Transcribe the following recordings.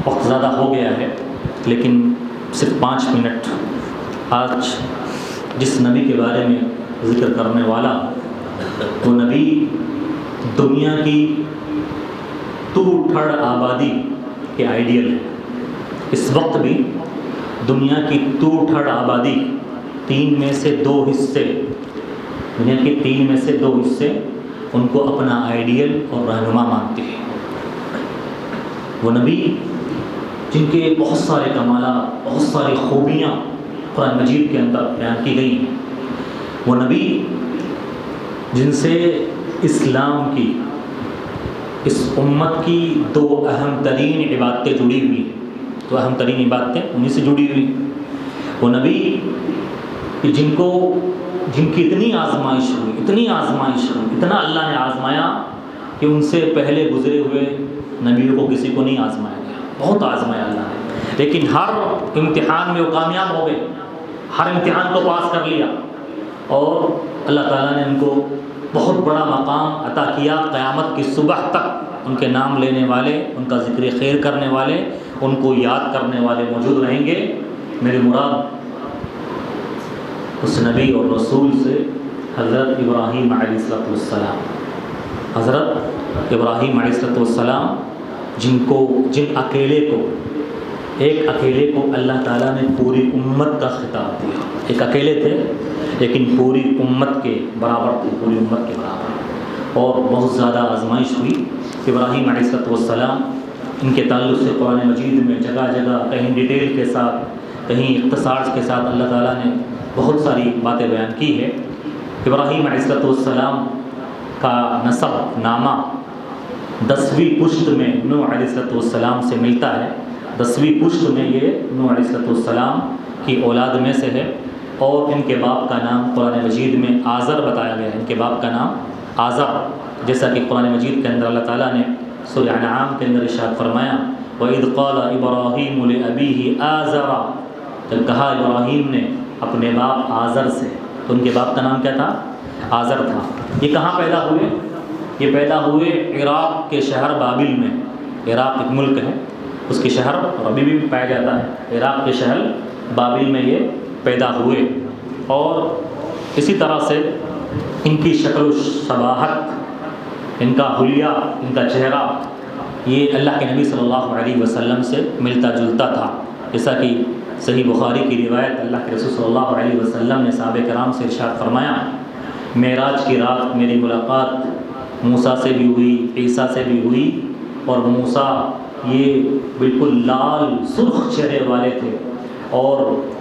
وقت زیادہ ہو گیا ہے، لیکن صرف 5 منٹ آج جس نبی کے بارے میں ذکر کرنے والا وہ نبی دنیا کی توڑ پھڑ آبادی کے آئیڈیل ہے۔ اس وقت بھی دنیا کی توڑ پھڑ آبادی 3 میں سے 2 حصے، دنیا کے 3 میں سے 2 حصے ان کو اپنا آئیڈیل اور رہنما مانتے ہیں۔ وہ نبی جن کے بہت سارے کمالات، بہت ساری خوبیاں قرآن مجید کے اندر بیان کی گئی ہیں، وہ نبی جن سے اسلام کی، اس امت کی 2 اہم ترین عبادتیں جڑی ہوئی ہیں، 2 اہم ترین عبادتیں انہیں سے جڑی ہوئی۔ وہ نبی جن کی اتنی آزمائش ہوئی، اتنا اللہ نے آزمایا کہ ان سے پہلے گزرے ہوئے نبیوں کو کسی کو نہیں آزمایا گیا، بہت آزمایا اللہ نے، لیکن ہر امتحان میں وہ کامیاب ہو گئے، ہر امتحان کو پاس کر لیا، اور اللہ تعالیٰ نے ان کو بہت بڑا مقام عطا کیا۔ قیامت کی صبح تک ان کے نام لینے والے، ان کا ذکر خیر کرنے والے، ان کو یاد کرنے والے موجود رہیں گے۔ میری مراد اس نبی اور رسول سے حضرت ابراہیم علیہ السلام، حضرت ابراہیم علیہ السلام جن ایک اکیلے کو اللہ تعالیٰ نے پوری امت کا خطاب دیا۔ ایک اکیلے تھے لیکن پوری امت کے برابر تھے، پوری امت کے برابر، اور بہت زیادہ آزمائش ہوئی۔ ابراہیم علیہ السلام، ان کے تعلق سے قرآن مجید میں جگہ جگہ کہیں ڈیٹیل کے ساتھ، کہیں اختصار کے ساتھ اللہ تعالیٰ نے بہت ساری باتیں بیان کی ہے۔ ابراہیم علیہ السلام کا نسب نامہ 10ویں پشت میں نوح علیہ السلام سے ملتا ہے، 10ویں پشت میں یہ نوح علیہ السلام کی اولاد میں سے ہے، اور ان کے باپ کا نام قرآن مجید میں آزر بتایا گیا ہے۔ ان کے باپ کا نام آزر، جیسا کہ قرآن مجید کے اندر اللہ تعالیٰ نے سورہ انعام کے اندر ارشاد فرمایا، وَإِذْ قَالَ إِبْرَاهِيمُ لِأَبِيهِ آزَرَ، جب کہا ابراہیم نے اپنے باپ آزر سے، تو ان کے باپ کا نام کیا تھا؟ آزر تھا۔ یہ کہاں پیدا ہوئے؟ یہ پیدا ہوئے عراق کے شہر بابل میں۔ عراق ایک ملک ہے، اس کے شہر ابھی بھی پایا جاتا ہے، عراق کے شہر بابل میں یہ پیدا ہوئے، اور اسی طرح سے ان کی شکل و شباہت، ان کا حلیہ، ان کا چہرہ، یہ اللہ کے نبی صلی اللہ علیہ وسلم سے ملتا جلتا تھا، جیسا کہ صحیح بخاری کی روایت اللہ کے رسول صلی اللہ علیہ وسلم نے صحابہ کرام سے ارشاد فرمایا، معراج کی رات میری ملاقات موسیٰ سے بھی ہوئی، عیسیٰ سے بھی ہوئی، اور موسیٰ یہ بالکل لال سرخ چہرے والے تھے، اور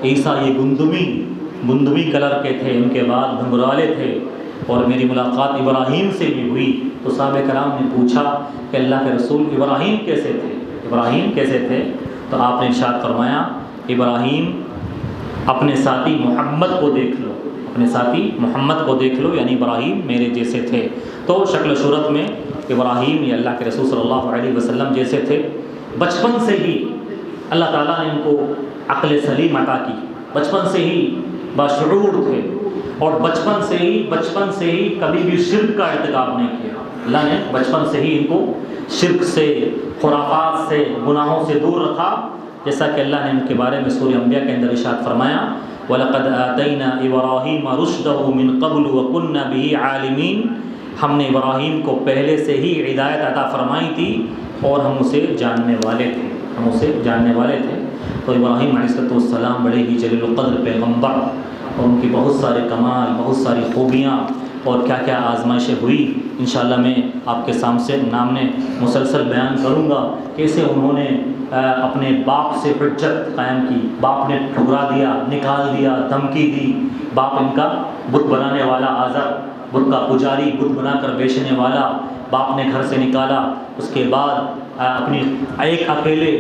عیسیٰ یہ گندمی کلر کے تھے، ان کے بال گھنگرالے تھے، اور میری ملاقات ابراہیم سے بھی ہوئی۔ تو صحابہ کرام نے پوچھا کہ اللہ کے رسول ابراہیم کیسے تھے؟ تو آپ نے ارشاد فرمایا، ابراہیم اپنے ساتھی محمد کو دیکھ لو، یعنی ابراہیم میرے جیسے تھے۔ تو شکل و صورت میں ابراہیم یہ اللہ کے رسول صلی اللہ علیہ وسلم جیسے تھے۔ بچپن سے ہی اللہ تعالیٰ نے ان کو عقل سلیم عطا کی، بچپن سے ہی باشعور تھے، اور بچپن سے ہی کبھی بھی شرک کا ارتکاب نہیں کیا۔ اللہ نے بچپن سے ہی ان کو شرک سے، خرافات سے، گناہوں سے دور رکھا، جیسا کہ اللہ نے ان کے بارے میں سورہ انبیاء کے اندر ارشاد فرمایا، وَلَقَدْ آتَيْنَا إِبْرَاهِيمَ رُشْدَهُ مِنْ قَبْلُ وَكُنَّا بِهِ عَالِمِينَ، ہم نے ابراہیم کو پہلے سے ہی ہدایت عطا فرمائی تھی، اور ہم اسے جاننے والے تھے۔ تو ابراہیم علیہ السلام بڑے ہی جلیل القدر پیغمبر، اور ان کی بہت سارے کمال، بہت ساری خوبیاں، اور کیا کیا آزمائشیں ہوئی، انشاءاللہ میں آپ کے سامنے مسلسل بیان کروں گا، کیسے انہوں نے اپنے باپ سے حجت قائم کی، باپ نے ٹھکرا دیا، نکال دیا، دھمکی دی، باپ ان کا بت بنانے والا آزر، بت کا پجاری، بت بنا کر بیچنے والا، باپ نے گھر سے نکالا، اس کے بعد اپنی ایک اکیلے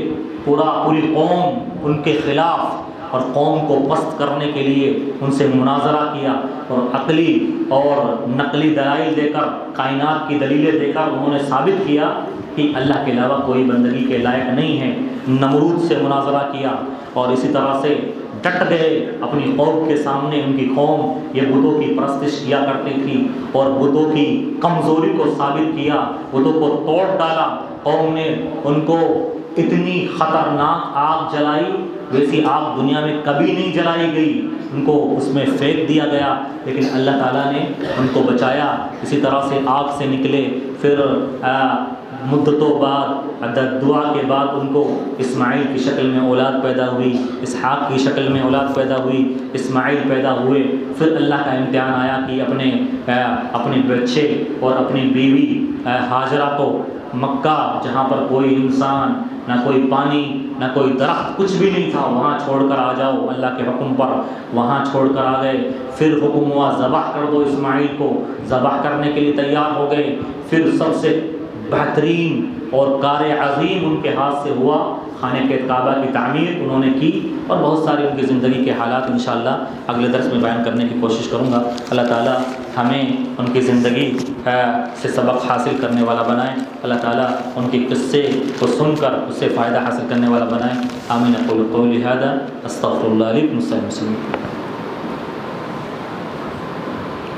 پوری قوم ان کے خلاف، اور قوم کو پست کرنے کے لیے ان سے مناظرہ کیا، اور عقلی اور نقلی دلائل دے کر، کائنات کی دلیلیں دے کر انہوں نے ثابت کیا کہ اللہ کے علاوہ کوئی بندگی کے لائق نہیں ہے۔ نمرود سے مناظرہ کیا، اور اسی طرح سے ڈٹ گئے اپنی قوم کے سامنے۔ ان کی قوم یہ بتوں کی پرستش کیا کرتی تھی، اور بتوں کی کمزوری کو ثابت کیا، بتوں کو توڑ ڈالا، قوم نے ان کو اتنی خطرناک آگ جلائی، ویسی آگ دنیا میں کبھی نہیں جلائی گئی، ان کو اس میں پھینک دیا گیا، لیکن اللہ تعالیٰ نے ان کو بچایا، اسی طرح سے آگ سے نکلے۔ پھر مدتوں بعد دعا کے بعد ان کو اسماعیل کی شکل میں اولاد پیدا ہوئی، اسحاق کی شکل میں اولاد پیدا ہوئی، اسماعیل پیدا ہوئے۔ پھر اللہ کا امتحان آیا کہ اپنے بچے اور اپنی بیوی ہاجرہ کو مکہ، جہاں پر کوئی انسان، نہ کوئی پانی، نہ کوئی درخت، کچھ بھی نہیں تھا، وہاں چھوڑ کر آ جاؤ، اللہ کے حکم پر وہاں چھوڑ کر آ گئے۔ پھر حکم ہوا ذبح کر دو اسماعیل کو، ذبح کرنے کے لیے تیار ہو گئے۔ پھر سب سے بہترین اور کار عظیم ان کے ہاتھ سے ہوا خانہ کعبہ کی تعمیر انہوں نے کی، اور بہت سارے ان کی زندگی کے حالات انشاءاللہ اگلے درس میں بیان کرنے کی کوشش کروں گا۔ اللہ تعالیٰ ہمیں ان کی زندگی سے سبق حاصل کرنے والا بنائے، اللہ تعالیٰ ان کے قصے کو سن کر اس سے فائدہ حاصل کرنے والا بنائے۔ آمین اقول قولی ھذا استغفر اللہ لی ولکم سائر المسلمین۔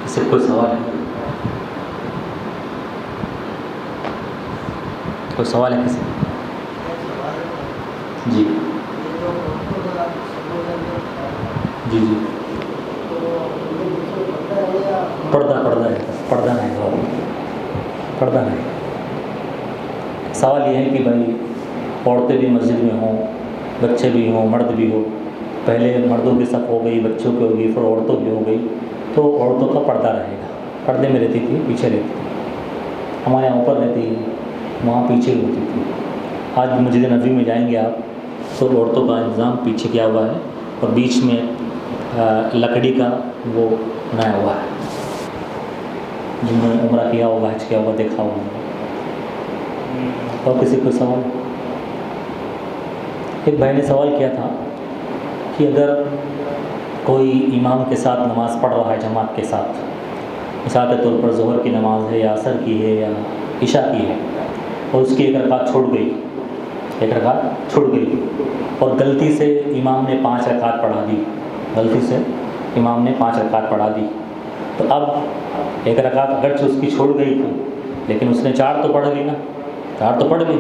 اس سے کوئی سوال ہے؟ کوئی سوال ہے کسی؟ جی جی جی پردہ نہیں سوال یہ ہے کہ بھائی عورتیں بھی مسجد میں ہوں، بچے بھی ہوں، مرد بھی ہو، پہلے مردوں کی صف ہو گئی، بچوں کی ہو گئی، پھر عورتوں کی ہو گئی، تو عورتوں کا پردہ رہے گا، پردے میں رہتی تھی، پیچھے رہتی تھی، ہمارے یہاں اوپر رہتی ہے، وہاں پیچھے ہوتی تھی۔ آج مسجد نبوی میں جائیں گے آپ تو عورتوں کا انتظام پیچھے کیا ہوا ہے، اور بیچ میں لکڑی کا وہ بنایا ہوا ہے، جنہوں نے عمرہ کیا ہوگا، حج کیا ہوگا، دیکھا ہوگا۔ اور کسی کو سوال؟ ایک بھائی نے سوال کیا تھا کہ اگر کوئی امام کے ساتھ نماز پڑھ رہا ہے جماعت کے ساتھ، مثال کے طور پر ظہر کی نماز ہے یا عصر کی ہے یا عشاء کی ہے، اور اس کی ایک رکعت چھوٹ گئی اور غلطی سے امام نے 5 رکعت پڑھا دی، تو اب ایک رکعت اگرچہ اس کی چھوڑ گئی تھی، لیکن اس نے 4 تو پڑھ لی نا، 4 تو پڑھ گئی،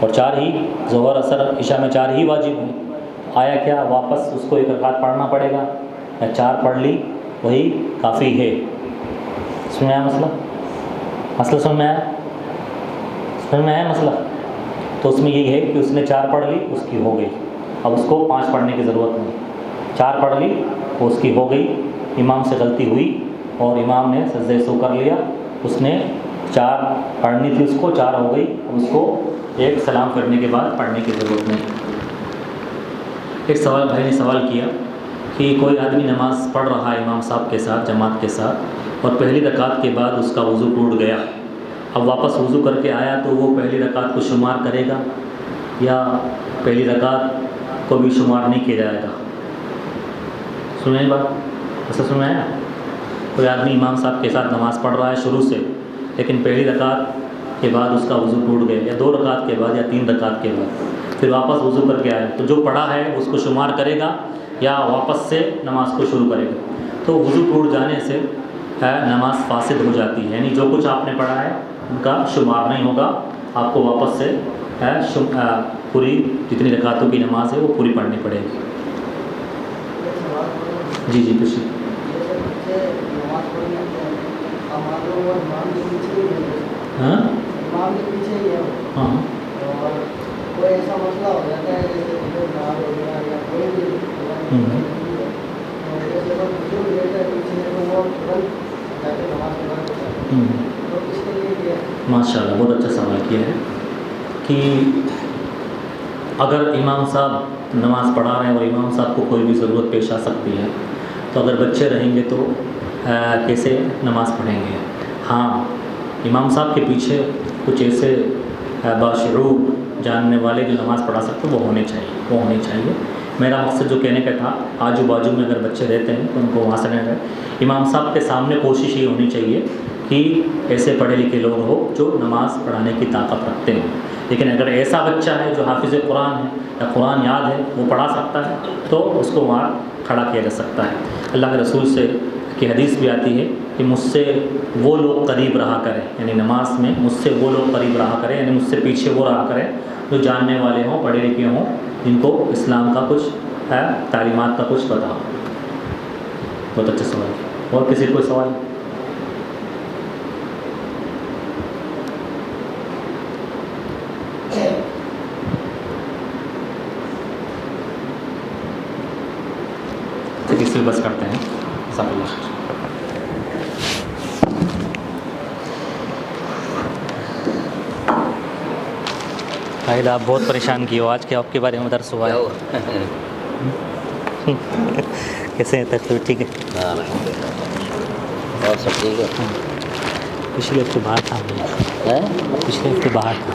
اور 4 ہی ظہر عصر عشاء میں 4 ہی واجب ہیں۔ آیا کیا واپس اس کو ایک رکعت پڑھنا پڑے گا، یا 4 پڑھ لی وہی کافی ہے؟ سمجھ میں آیا مسئلہ سمجھ میں آیا مسئلہ؟ تو اس میں یہی ہے کہ اس نے 4 پڑھ لی، اس کی ہو گئی، اب اس کو 5 پڑھنے کی ضرورت نہیں، 4 پڑھ لی وہ اس کی ہو گئی، امام سے غلطی ہوئی اور امام نے سجدہ سہو کر لیا، اس نے 4 پڑھنی تھی، اس کو 4 ہو گئی، اب اس کو ایک سلام کرنے کے بعد پڑھنے کی ضرورت نہیں۔ ایک بھائی نے سوال کیا کہ کوئی آدمی نماز پڑھ رہا ہے امام صاحب کے ساتھ، جماعت کے ساتھ، اور پہلی رکعت کے بعد اس کا وضو ٹوٹ گیا، اب واپس وضو کر کے آیا تو وہ پہلی رکعت کو شمار کرے گا یا پہلی رکعت کو بھی شمار نہیں کیا جائے گا؟ سنیں بات ایسا سن میں آیا؟ کوئی آدمی امام صاحب کے ساتھ نماز پڑھ رہا ہے شروع سے، لیکن پہلی رکعت کے بعد اس کا وضو ٹوٹ گیا، یا 2 رکعت کے بعد یا 3 رکعت کے بعد، پھر واپس وضو کر کے آیا، تو جو پڑھا ہے اس کو شمار کرے گا یا واپس سے نماز کو شروع کرے گا؟ تو وضو ٹوٹ جانے سے نماز فاسد ہو جاتی ہے، یعنی جو کچھ آپ نے پڑھا ہے ان کا شمار نہیں ہوگا، آپ کو واپس سے پوری جتنی رکعتوں کی نماز ہے وہ پوری پڑھنی پڑے گی۔ جی جی خوشی۔ ہاں ہاں کوئی ایسا مسئلہ ہو جاتا ہے جیسے بیمار ہو گیا یا کوئی بھی جیسے بزرگ رہتا ہے پیچھے تو وہ ترنت جا کے نماز پڑھا دیتا ہے، تو اس کے لیے کیا؟ ماشاء اللہ بہت اچھا سوال کیا ہے کہ اگر امام صاحب نماز پڑھا رہے ہیں اور امام صاحب کو کوئی بھی ضرورت پیش آ سکتی ہے، تو اگر بچے رہیں گے تو کیسے نماز پڑھیں گے؟ ہاں، امام صاحب کے پیچھے کچھ ایسے باشعور جاننے والے جو نماز پڑھا سکتے وہ ہونے چاہیے۔ میرا مقصد جو کہنے کا تھا، آجو باجو میں اگر بچے رہتے ہیں تو ان کو وہاں سے نہ رہے، امام صاحب کے سامنے کوشش یہ ہونی چاہیے کہ ایسے پڑھے لکھے لوگ ہو جو نماز پڑھانے کی طاقت رکھتے ہیں۔ لیکن اگر ایسا بچہ ہے جو حافظ قرآن ہے یا قرآن یاد ہے، وہ پڑھا سکتا ہے، تو اس کو وہاں کھڑا کیا جا سکتا ہے۔ اللہ کے رسول سے کی حدیث بھی آتی ہے کہ مجھ سے وہ لوگ قریب رہا کریں، یعنی نماز میں مجھ سے وہ لوگ قریب رہا کریں، یعنی مجھ سے پیچھے وہ رہا کریں جو جاننے والے ہوں، پڑھے لکھے ہوں، جن کو اسلام کا کچھ ہے، تعلیمات کا کچھ پتہ ہو۔ بہت اچھا سوال ہے۔ اور کسی کوئی سوال؟ اس سے بس کرتے ہیں۔ جزاک اللہ خیر۔ قائد آپ بہت پریشان کیے ہو، آج کے آپ کے بارے میں درس ہوا ہے، کیسے ہیں تقریر؟ ٹھیک ہے، اور سب ٹھیک ہے؟ پچھلے ہفتے باہر تھا، پچھلے ہفتے باہر تھا۔